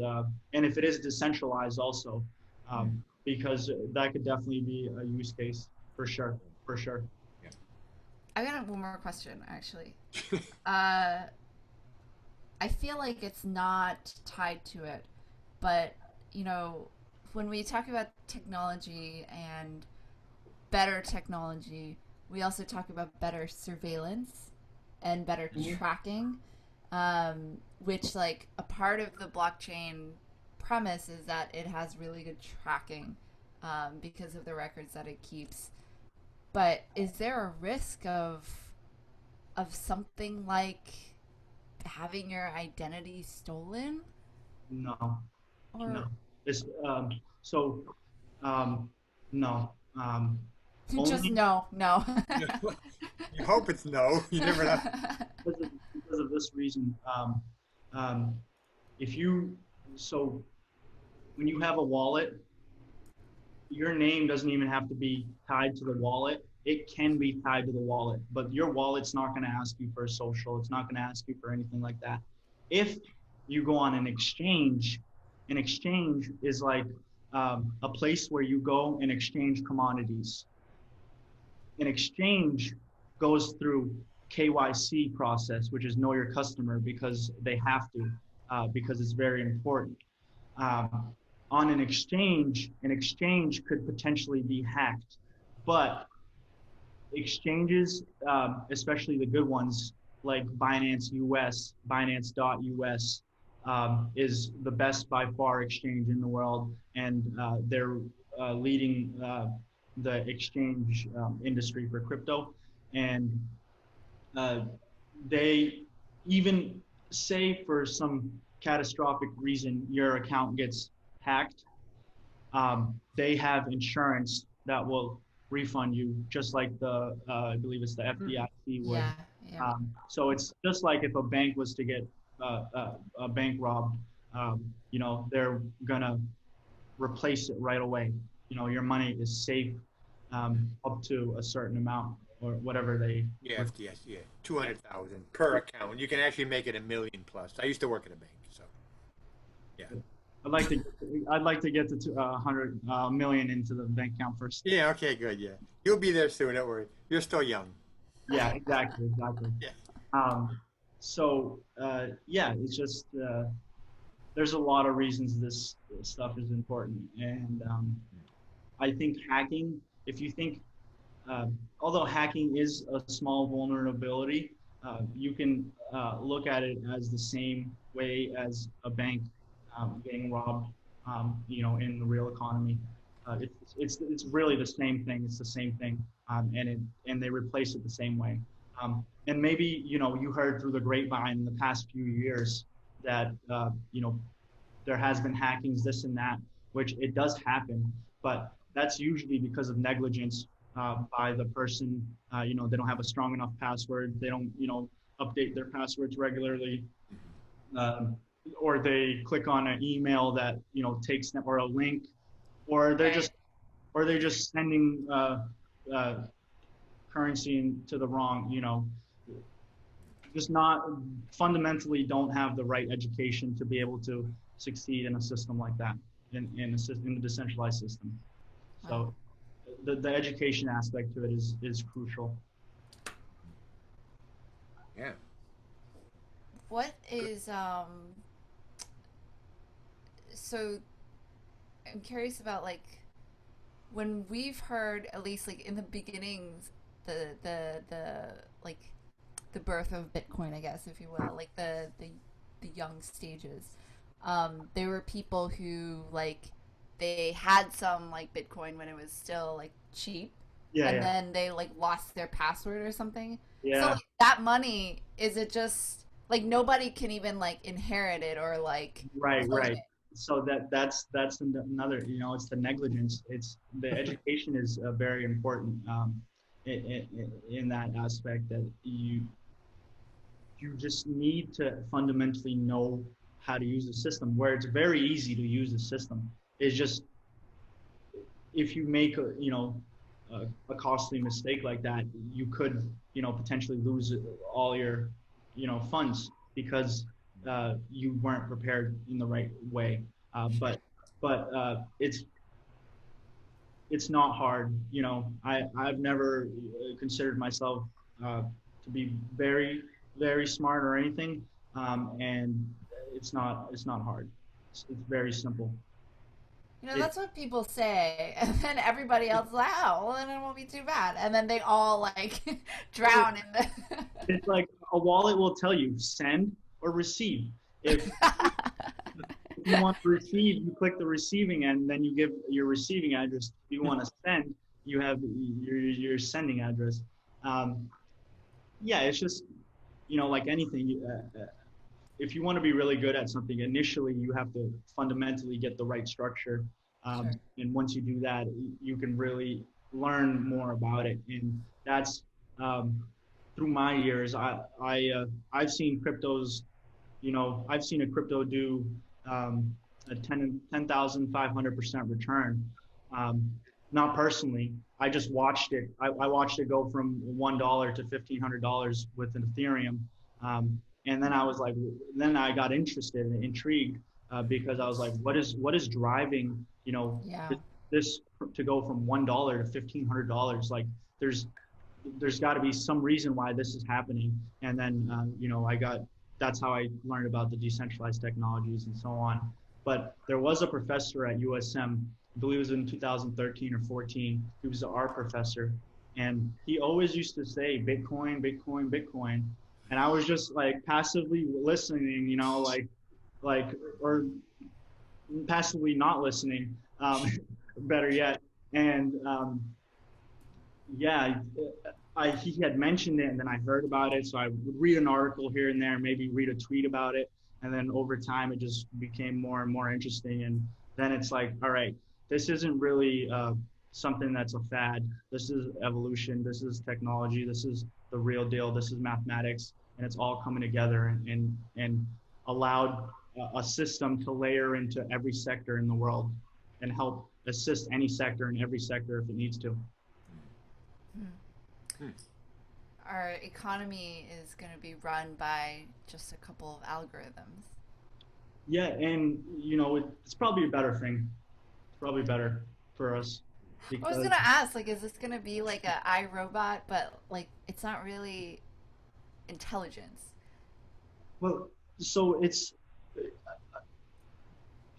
and if it is decentralized also because that could definitely be a use case for sure, for sure. Yeah. I got one more question actually. Uh, I feel like it's not tied to it, but you know, when we talk about technology and better technology, we also talk about better surveillance and better Mhm. tracking, which like a part of the blockchain premise is that it has really good tracking because of the records that it keeps. But is there a risk of something like having your identity stolen No, no. or This so um, no. just Only no, no? You hope it's no. You never know. because of this reason. Um, if you so when you have a wallet, your name doesn't even have to be tied to the wallet. It can be tied to the wallet, but your wallet's not going to ask you for a social. It's not going to ask you for anything like that. If you go on an exchange is like a place where you go and exchange commodities. An exchange goes through KYC process, which is know your customer because they have to, because it's very important. Um, on an exchange could potentially be hacked, but exchanges, especially the good ones like Binance US, Binance.us, is the best by far exchange in the world, and they're leading the exchange industry for crypto. And uh, they even say for some catastrophic reason your account gets hacked, they have insurance that will refund you, just like the I believe it's the FDIC would. Yeah, yeah. So it's just like if a bank was to get a bank robbed, they're gonna replace it right away. Your money is safe up to a certain amount or whatever they. Yeah, FTS, yeah. 200,000 per account. You can actually make it 1 million plus. I used to work at a bank, so yeah. I'd like to I'd like to get to 100 million into the bank account first. Yeah, okay, good, yeah. You'll be there soon, don't worry. You're still young. Yeah, exactly, exactly. Yeah. Um, so yeah, it's just there's a lot of reasons this stuff is important, and I think hacking. If you think although hacking is a small vulnerability, you can look at it as the same way as a bank getting robbed, in the real economy. It's really the same thing. It's the same thing, and they replace it the same way. And maybe you heard through the grapevine in the past few years that there has been hackings, this and that, which it does happen, but that's usually because of negligence by the person. They don't have a strong enough password. They don't, update their passwords regularly, um, or they click on an email that takes them, or a link, or they're just sending uh, currency to the wrong, just not fundamentally don't have the right education to be able to succeed in a system like that, in a decentralized system. So the education aspect to it is crucial. Yeah. What is so I'm curious about, like, when we've heard, at least like in the beginnings, the like the birth of Bitcoin, I guess, if you will, like the young stages. There were people who, like, they had some like Bitcoin when it was still like cheap, Yeah, and yeah, then they like lost their password or something. So yeah. like, that money, is it just like nobody can even like inherit it or like Right, claim right. it? So that's another. It's the negligence. It's the education is very important in that aspect, that you just need to fundamentally know how to use the system. Where it's very easy to use the system is just, if you make a costly mistake like that, you could potentially lose all your funds because you weren't prepared in the right way. But it's not hard. I've never considered myself to be very smart or anything, and it's not hard. It's very simple. It That's what people say, and then everybody else is like, "Oh, well, then it won't be too bad," and then they all like drown in the. it's like a wallet will tell you send or receive. If you want to receive, you click the receiving end, then you give your receiving address. If you want to send, you have your sending address. Um, yeah, it's just like anything. If you want to be really good at something, initially you have to fundamentally get the right structure, Sure. and once you do that, you can really learn more about it. And that's um, through my years. I've seen cryptos. I've seen a crypto do a 10,500% return. Um, Not personally. I just watched it. I watched it go from $1 to $1,500 with an Ethereum. And then I was like, then I got interested and intrigued because I was like, what is driving, Yeah. this to go from $1 to $1,500? Like, there's got to be some reason why this is happening. And then, that's how I learned about the decentralized technologies and so on. But there was a professor at USM, I believe it was in 2013 or 14. He was an art professor. And he always used to say, Bitcoin, Bitcoin, Bitcoin. And I was just like passively listening, or passively not listening, better yet. And yeah, he had mentioned it, and then I heard about it. So I would read an article here and there, maybe read a tweet about it, and then over time it just became more and more interesting. And then it's like, all right, this isn't really something that's a fad. This is evolution. This is technology. This is the real deal. This is mathematics, and it's all coming together and allowed a system to layer into every sector in the world and help assist any sector in every sector if it needs to. Hmm. Our economy is going to be run by just a couple of algorithms. Yeah, and it's probably a better thing. It's probably better for us I was because, gonna ask, like, is this gonna be like a iRobot, but like it's not really intelligence? well, so it's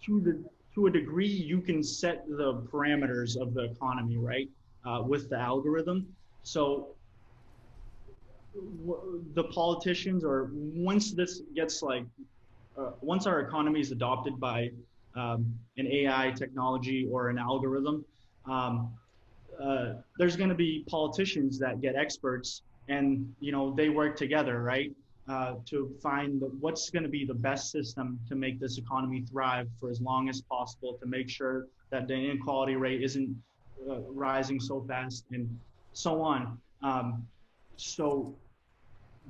to the to a degree you can set the parameters of the economy, right, with the algorithm. So the politicians, or once this gets like, once our economy is adopted by an AI technology or an algorithm, there's going to be politicians that get experts, and they work together, right, to find what's going to be the best system to make this economy thrive for as long as possible, to make sure that the inequality rate isn't rising so fast, and so on. So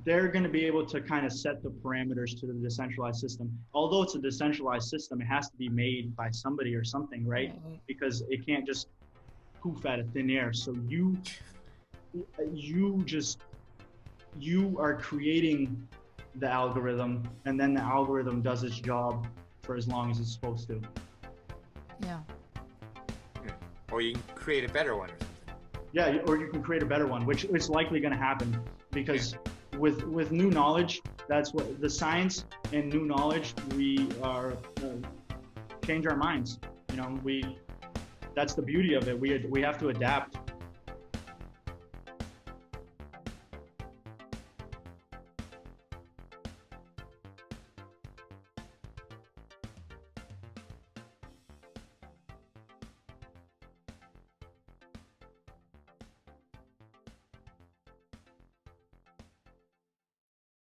they're going to be able to kind of set the parameters to the decentralized system. Although it's a decentralized system, it has to be made by somebody or something, right? Because it can't just poof out of thin air. So you are creating the algorithm, and then the algorithm does its job for as long as it's supposed to. Yeah. Or you can create a better one or something. Yeah, or you can create a better one, which is likely going to happen, because with new knowledge, that's what the science and new knowledge, we are change our minds. That's the beauty of it. We have to adapt.